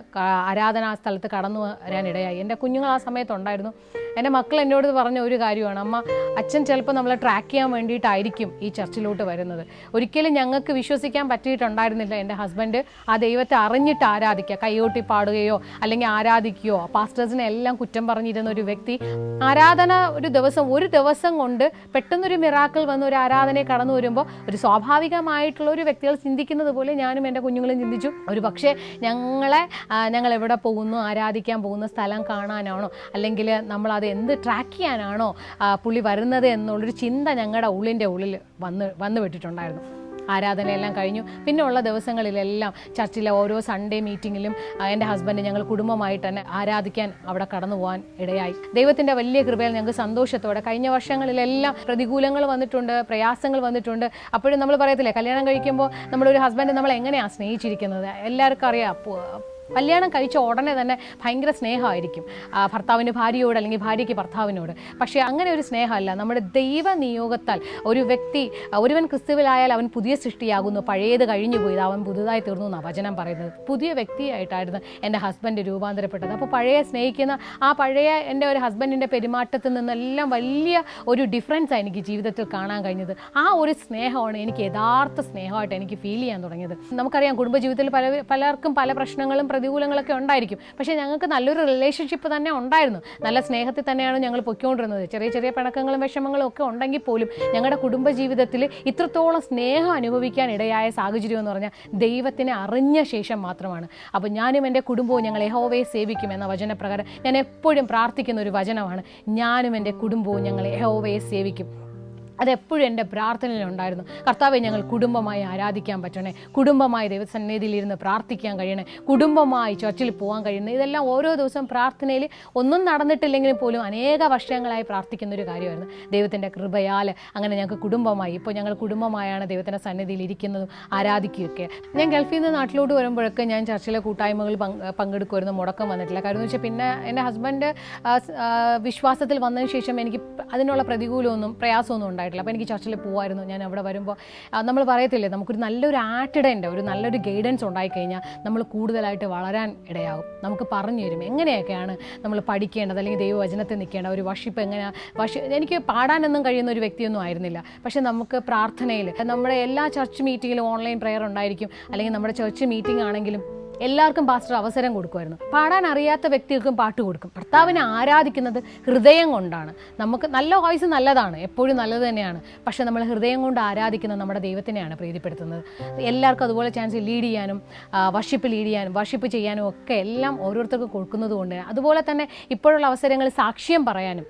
ആരാധനാ സ്ഥലത്ത് കടന്നു വരാനിടയായി. എൻ്റെ കുഞ്ഞുങ്ങൾ ആ സമയത്തുണ്ടായിരുന്നു. എൻ്റെ മക്കൾ എന്നോട് പറഞ്ഞ ഒരു കാര്യമാണ്, അമ്മ അച്ഛൻ ചിലപ്പോൾ നമ്മളെ ട്രാക്ക് ചെയ്യാൻ വേണ്ടിയിട്ടായിരിക്കും ഈ ചർച്ചിലോട്ട് വരുന്നത്. ഒരിക്കലും ഞങ്ങൾക്ക് വിശ്വസിക്കാൻ പറ്റിയിട്ടുണ്ടായിരുന്നില്ല എൻ്റെ ഹസ്ബൻഡ് ആ ദൈവത്തെ അറിഞ്ഞിട്ട് ആരാധിക്കുക, കൈകൊട്ടി പാടുകയോ അല്ലെങ്കിൽ ആരാധിക്കുകയോ. പാസ്റ്റേഴ്സിനെ എല്ലാം കുറ്റം പറഞ്ഞിരുന്ന ഒരു വ്യക്തി ആരാധന ഒരു ദിവസം കൊണ്ട് പെട്ടെന്നൊരു മിറാക്കിൾ വന്ന് ഒരു ആരാധനയെ കടന്നു വരുമ്പോൾ ഒരു സ്വാഭാവികമായിട്ടുള്ള ഒരു വ്യക്തികൾ ചിന്തിക്കുന്നത് പോലെ ഞാനും എൻ്റെ കുഞ്ഞുങ്ങളും ചിന്തിച്ചു. ഒരു പക്ഷേ ഞങ്ങൾ എവിടെ പോകുന്നു, ആരാധിക്കാൻ പോകുന്ന സ്ഥലം കാണാനാണോ, അല്ലെങ്കിൽ നമ്മളത് എന്ത് ട്രാക്ക് ചെയ്യാനാണോ പുള്ളി വരുന്നത് എന്നുള്ളൊരു ചിന്ത ഞങ്ങളുടെ ഉള്ളിൽ വന്നു വിട്ടിട്ടുണ്ടായിരുന്നു. ആരാധനയെല്ലാം കഴിഞ്ഞു. പിന്നെ ഉള്ള ദിവസങ്ങളിലെല്ലാം ചർച്ചിലെ ഓരോ സൺഡേ മീറ്റിങ്ങിലും എൻ്റെ ഹസ്ബൻഡ് ഞങ്ങൾ കുടുംബമായിട്ട് തന്നെ ആരാധിക്കാൻ അവിടെ കടന്നു പോകാൻ ഇടയായി. ദൈവത്തിൻ്റെ വലിയ കൃപയിൽ ഞങ്ങൾക്ക് സന്തോഷത്തോടെ, കഴിഞ്ഞ വർഷങ്ങളിലെല്ലാം പ്രതികൂലങ്ങൾ വന്നിട്ടുണ്ട്, പ്രയാസങ്ങൾ വന്നിട്ടുണ്ട്. അപ്പോഴും നമ്മൾ പറയത്തില്ലേ, കല്യാണം കഴിക്കുമ്പോൾ നമ്മളൊരു ഹസ്ബൻഡ് നമ്മൾ എങ്ങനെയാണ് സ്നേഹിച്ചിരിക്കുന്നത് എല്ലാവർക്കും അറിയാം. കല്യാണം കഴിച്ച ഉടനെ തന്നെ ഭയങ്കര സ്നേഹമായിരിക്കും ഭർത്താവിന് ഭാര്യയോട്, അല്ലെങ്കിൽ ഭാര്യയ്ക്ക് ഭർത്താവിനോട്. പക്ഷേ അങ്ങനെ ഒരു സ്നേഹമല്ല. നമ്മുടെ ദൈവ നിയോഗത്താൽ ഒരുവൻ ക്രിസ്തുവിലായാൽ അവൻ പുതിയ സൃഷ്ടിയാകുന്നു, പഴയത് കഴിഞ്ഞു പോയി, അവൻ പുതുതായി തീർന്നു എന്നാണ് വചനം പറയുന്നത്. പുതിയ വ്യക്തിയായിട്ടായിരുന്നു എൻ്റെ ഹസ്ബൻഡ് രൂപാന്തരപ്പെട്ടത്. അപ്പോൾ സ്നേഹിക്കുന്ന എൻ്റെ ഒരു ഹസ്ബൻഡിൻ്റെ പെരുമാറ്റത്തിൽ നിന്നെല്ലാം വലിയ ഒരു ഡിഫറൻസാണ് എനിക്ക് ജീവിതത്തിൽ കാണാൻ കഴിഞ്ഞത്. ആ ഒരു സ്നേഹമാണ് എനിക്ക് യഥാർത്ഥ സ്നേഹമായിട്ട് എനിക്ക് ഫീൽ ചെയ്യാൻ തുടങ്ങിയത്. നമുക്കറിയാം, കുടുംബജീവിതത്തിൽ പലർക്കും പല പ്രശ്നങ്ങളും പ്രതികൂലങ്ങളൊക്കെ ഉണ്ടായിരിക്കും. പക്ഷേ ഞങ്ങൾക്ക് നല്ലൊരു റിലേഷൻഷിപ്പ് തന്നെ ഉണ്ടായിരുന്നു. നല്ല സ്നേഹത്തിൽ തന്നെയാണ് ഞങ്ങൾ പൊയ്ക്കൊണ്ടിരുന്നത്. ചെറിയ പിണക്കങ്ങളും വിഷമങ്ങളും ഒക്കെ ഉണ്ടെങ്കിൽ പോലും ഞങ്ങളുടെ കുടുംബജീവിതത്തിൽ ഇത്രത്തോളം സ്നേഹം അനുഭവിക്കാൻ ഇടയായ സാഹചര്യം എന്ന് പറഞ്ഞാൽ ദൈവത്തിനെ അറിഞ്ഞ ശേഷം മാത്രമാണ്. അപ്പോൾ ഞാനും എൻ്റെ കുടുംബവും ഞങ്ങൾ യഹോവയെ സേവിക്കും എന്ന വചനപ്രകാരം ഞാൻ എപ്പോഴും പ്രാർത്ഥിക്കുന്ന ഒരു വചനമാണ്, ഞാനും എൻ്റെ കുടുംബവും ഞങ്ങൾ യഹോവയെ സേവിക്കും. അതെപ്പോഴും എൻ്റെ പ്രാർത്ഥനയിലുണ്ടായിരുന്നു. കർത്താവെ, ഞങ്ങൾ കുടുംബമായി ആരാധിക്കാൻ പറ്റണേ, കുടുംബമായി ദൈവസന്നിധിയിലിരുന്ന് പ്രാർത്ഥിക്കാൻ കഴിയണേ, കുടുംബമായി ചർച്ചിൽ പോകാൻ കഴിയുന്നത്. ഇതെല്ലാം ഓരോ ദിവസം പ്രാർത്ഥനയിൽ ഒന്നും നടന്നിട്ടില്ലെങ്കിലും പോലും അനേക വർഷങ്ങളായി പ്രാർത്ഥിക്കുന്നൊരു കാര്യമായിരുന്നു. ദൈവത്തിൻ്റെ കൃപയാൽ അങ്ങനെ ഞങ്ങൾക്ക് കുടുംബമായി, ഇപ്പോൾ ഞങ്ങൾ കുടുംബമായാണ് ദൈവത്തിൻ്റെ സന്നിധിയിൽ ഇരിക്കുന്നതും ആരാധിക്കുകയൊക്കെ. ഞാൻ ഗൾഫിൽ നിന്ന് നാട്ടിലോട്ട് വരുമ്പോഴൊക്കെ ഞാൻ ചർച്ചിലെ കൂട്ടായ്മകൾ പങ്കെടുക്കുമായിരുന്നു. മുടക്കം വന്നിട്ടില്ല. കാര്യം എന്ന് വെച്ചാൽ പിന്നെ എൻ്റെ ഹസ്ബൻഡ് വിശ്വാസത്തിൽ വന്നതിന് ശേഷം എനിക്ക് അതിനുള്ള പ്രതികൂലമൊന്നും പ്രയാസമൊന്നും ഉണ്ടായിട്ടില്ല. അപ്പോൾ എനിക്ക് ചർച്ചിൽ പോകുമായിരുന്നു. ഞാൻ അവിടെ വരുമ്പോൾ നമ്മൾ പറയത്തില്ലേ, നമുക്കൊരു നല്ലൊരു ആറ്റിഡൻ്റ്, ഒരു നല്ലൊരു ഗൈഡൻസ് ഉണ്ടായിക്കഴിഞ്ഞാൽ നമ്മൾ കൂടുതലായിട്ട് വളരാൻ ഇടയാകും. നമുക്ക് പറഞ്ഞു തരും എങ്ങനെയൊക്കെയാണ് നമ്മൾ പഠിക്കേണ്ടത്, അല്ലെങ്കിൽ ദൈവവചനത്തിൽ നിൽക്കേണ്ട ഒരു വർഷിപ്പ് എങ്ങനെയാണ്. എനിക്ക് പാടാനൊന്നും കഴിയുന്ന ഒരു വ്യക്തിയൊന്നും ആയിരുന്നില്ല. പക്ഷേ നമുക്ക് പ്രാർത്ഥനയിൽ നമ്മുടെ എല്ലാ ചർച്ച് മീറ്റിങ്ങിലും ഓൺലൈൻ പ്രെയർ ഉണ്ടായിരിക്കും, അല്ലെങ്കിൽ നമ്മുടെ ചർച്ച് മീറ്റിംഗ് ആണെങ്കിലും എല്ലാവർക്കും പാസ്റ്റർ അവസരം കൊടുക്കുമായിരുന്നു. പാടാൻ അറിയാത്ത വ്യക്തികൾക്കും പാട്ട് കൊടുക്കും. കർത്താവിനെ ആരാധിക്കുന്നത് ഹൃദയം കൊണ്ടാണ്. നമുക്ക് നല്ല വോയിസ് നല്ലതാണ്, എപ്പോഴും നല്ലത് തന്നെയാണ്. പക്ഷേ നമ്മൾ ഹൃദയം കൊണ്ട് ആരാധിക്കുന്നത് നമ്മുടെ ദൈവത്തിനെയാണ് പ്രീതിപ്പെടുത്തുന്നത്. എല്ലാവർക്കും അതുപോലെ ചാൻസ് ലീഡ് ചെയ്യാനും വർഷിപ്പ് ചെയ്യാനും ഒക്കെ എല്ലാം ഓരോരുത്തർക്കും കൊടുക്കുന്നത് കൊണ്ട് അതുപോലെ തന്നെ ഇപ്പോഴുള്ള അവസരങ്ങൾ സാക്ഷ്യം പറയാനും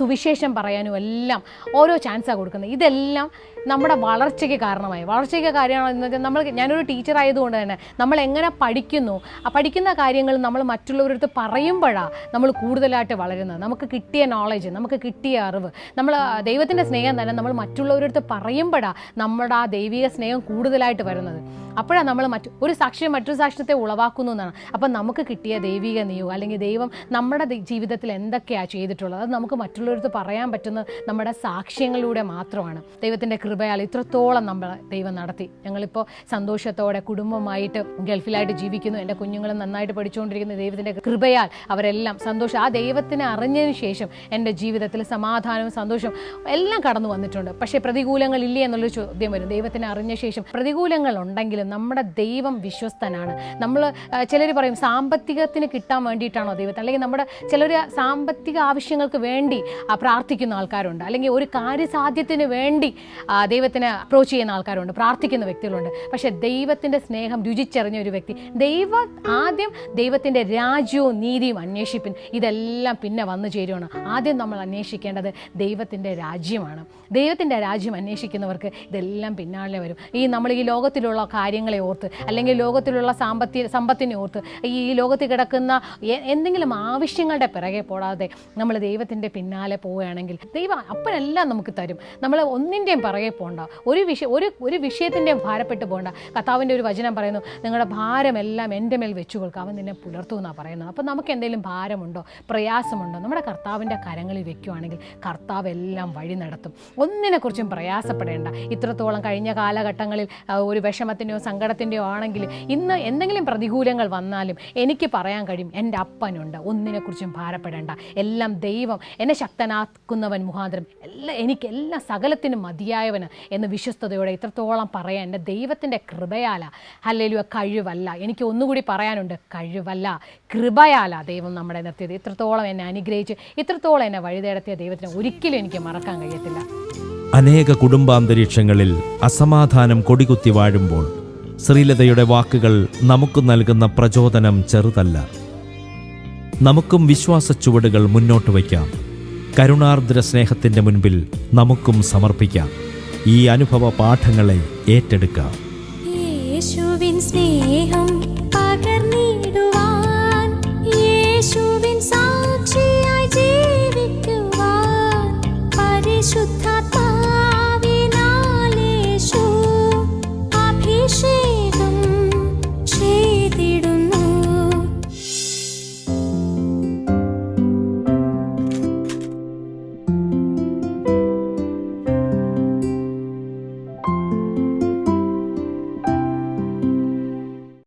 സുവിശേഷം പറയാനും എല്ലാം ഓരോ ചാൻസാണ് കൊടുക്കുന്നത്. ഇതെല്ലാം നമ്മുടെ വളർച്ചയ്ക്ക് കാരണമായി. വളർച്ചയ്ക്ക് കാര്യമാണെന്ന് വെച്ചാൽ ഞാനൊരു ടീച്ചർ ആയതുകൊണ്ട് തന്നെ നമ്മൾ എങ്ങനെ പഠിക്കുന്നു, ആ പഠിക്കുന്ന കാര്യങ്ങൾ നമ്മൾ മറ്റുള്ളവരടുത്ത് പറയുമ്പോഴാണ് നമ്മൾ കൂടുതലായിട്ട് വളരുന്നത്. നമുക്ക് കിട്ടിയ നോളജ്, നമുക്ക് കിട്ടിയ അറിവ്, നമ്മൾ ദൈവത്തിൻ്റെ സ്നേഹം തന്നെ നമ്മൾ മറ്റുള്ളവരടുത്ത് പറയുമ്പോഴാണ് നമ്മുടെ ആ ദൈവിക സ്നേഹം കൂടുതലായിട്ട് വരുന്നത്. അപ്പോഴാണ് നമ്മൾ മറ്റൊരു സാക്ഷ്യത്തെ ഉളവാക്കുന്നു എന്നാണ്. അപ്പം നമുക്ക് കിട്ടിയ ദൈവിക നിയോഗം, അല്ലെങ്കിൽ ദൈവം നമ്മുടെ ജീവിതത്തിൽ എന്തൊക്കെയാണ് ചെയ്തിട്ടുള്ളത്, അത് നമുക്ക് മറ്റുള്ളവരടുത്ത് പറയാൻ പറ്റുന്നത് നമ്മുടെ സാക്ഷ്യങ്ങളിലൂടെ മാത്രമാണ്. ദൈവത്തിൻ്റെ കൃപയാൽ ഇത്രത്തോളം നമ്മൾ ദൈവം നടത്തി. ഞങ്ങളിപ്പോൾ സന്തോഷത്തോടെ കുടുംബമായിട്ട് ഗൾഫിലായിട്ട് ജീവിക്കുന്നു. എൻ്റെ കുഞ്ഞുങ്ങളും നന്നായിട്ട് പഠിച്ചുകൊണ്ടിരിക്കുന്ന ദൈവത്തിൻ്റെ കൃപയാൽ അവരെല്ലാം സന്തോഷം. ആ ദൈവത്തിനെ അറിഞ്ഞതിന് ശേഷം എൻ്റെ ജീവിതത്തിൽ സമാധാനവും സന്തോഷവും എല്ലാം കടന്നു വന്നിട്ടുണ്ട്. പക്ഷേ പ്രതികൂലങ്ങളില്ലേ എന്നുള്ളൊരു ചോദ്യം വരും. ദൈവത്തിനെ അറിഞ്ഞ ശേഷം പ്രതികൂലങ്ങൾ ഉണ്ടെങ്കിലും നമ്മുടെ ദൈവം വിശ്വസ്തനാണ്. നമ്മൾ ചിലർ പറയും സാമ്പത്തികത്തിന് കിട്ടാൻ വേണ്ടിയിട്ടാണോ ദൈവത്തെ, അല്ലെങ്കിൽ നമ്മുടെ ചിലർ സാമ്പത്തിക ആവശ്യങ്ങൾക്ക് വേണ്ടി പ്രാർത്ഥിക്കുന്ന ആൾക്കാരുണ്ട്, അല്ലെങ്കിൽ ഒരു കാര്യസാധ്യത്തിന് വേണ്ടി ദൈവത്തിനെ അപ്രോച്ച് ചെയ്യുന്ന ആൾക്കാരുണ്ട്, പ്രാർത്ഥിക്കുന്ന വ്യക്തികളുണ്ട്. പക്ഷേ ദൈവത്തിൻ്റെ സ്നേഹം രുചിച്ചറിഞ്ഞ ഒരു വ്യക്തി, ആദ്യം ദൈവത്തിൻ്റെ രാജ്യവും നീതിയും അന്വേഷിപ്പിൻ, ഇതെല്ലാം പിന്നെ വന്നു ചേരുവാണ്. ആദ്യം നമ്മൾ അന്വേഷിക്കേണ്ടത് ദൈവത്തിൻ്റെ രാജ്യമാണ്. ദൈവത്തിൻ്റെ രാജ്യം അന്വേഷിക്കുന്നവർക്ക് ഇതെല്ലാം പിന്നാലെ വരും. നമ്മൾ ഈ ലോകത്തിലുള്ള കാര്യങ്ങളെ ഓർത്ത്, അല്ലെങ്കിൽ ലോകത്തിലുള്ള സമ്പത്തിനെ ഓർത്ത്, ഈ ലോകത്തിൽ കിടക്കുന്ന എന്തെങ്കിലും ആവശ്യങ്ങളുടെ പിറകെ പോടാതെ നമ്മൾ ദൈവത്തിൻ്റെ പിന്നാലെ പോവുകയാണെങ്കിൽ ദൈവം അപ്പോഴെല്ലാം നമുക്ക് തരും. നമ്മൾ ഒന്നിൻ്റെയും പിറകെ പോകണ്ട, ഒരു വിഷയത്തിൻ്റെയും ഭാരപ്പെട്ട് പോകണ്ട. കർത്താവിൻ്റെ ഒരു വചനം പറയുന്നു, നിങ്ങളുടെ ഭാരമെല്ലാം എൻ്റെ മേൽ വെച്ചു കൊടുക്കുക, അവൻ നിന്നെ പുലർത്തുമെന്നാണ് പറയുന്നത്. അപ്പോൾ നമുക്ക് എന്തെങ്കിലും ഭാരമുണ്ടോ, പ്രയാസമുണ്ടോ, നമ്മുടെ കർത്താവിൻ്റെ കരങ്ങളിൽ വെക്കുകയാണെങ്കിൽ കർത്താവ് എല്ലാം വഴി നടത്തും. ഒന്നിനെക്കുറിച്ചും പ്രയാസപ്പെടേണ്ട. ഇത്രത്തോളം കഴിഞ്ഞ കാലഘട്ടങ്ങളിൽ ഒരു വിഷമത്തിൻ്റെയോ സങ്കടത്തിൻ്റെയോ ആണെങ്കിൽ ഇന്ന് എന്തെങ്കിലും പ്രതികൂലങ്ങൾ വന്നാലും എനിക്ക് പറയാൻ കഴിയും, എൻ്റെ അപ്പനുണ്ട്, ഒന്നിനെക്കുറിച്ചും ഭാരപ്പെടേണ്ട. എല്ലാം ദൈവം എന്നെ ശക്തനാക്കുന്നവൻ മുഖാന്തരം എനിക്കെല്ലാം സകലത്തിനും മതിയായവന് എന്ന് വിശ്വസ്തയോടെ ഇത്രത്തോളം പറയാൻ എൻ്റെ ദൈവത്തിൻ്റെ കൃപയാല. ഹല്ലേലൂയ. കഴിവല്ല, എനിക്ക് ഒന്നുകൂടി പറയാനുണ്ട്, കഴിവല്ല, കൃപയാല ദൈവം നമ്മളെ നിർത്തിയത്. ഇത്രത്തോളം എന്നെ അനുഗ്രഹിച്ച് ഇത്രത്തോളം എന്നെ വഴിതേടത്തിയ ദൈവത്തിന് ഒരിക്കലും എനിക്ക് മറക്കാൻ കഴിയത്തില്ല. അനേക കുടുംബാന്തരീക്ഷങ്ങളിൽ അസമാധാനം കൊടികുത്തി വാഴുമ്പോൾ ശ്രീലതയുടെ വാക്കുകൾ നമുക്ക് നൽകുന്ന പ്രചോദനം ചെറുതല്ല. നമുക്കും വിശ്വാസ ചുവടുകൾ മുന്നോട്ട് വയ്ക്കാം. കരുണാർദ്ര സ്നേഹത്തിൻ്റെ മുൻപിൽ നമുക്കും സമർപ്പിക്കാം. ഈ അനുഭവ പാഠങ്ങളെ ഏറ്റെടുക്കാം.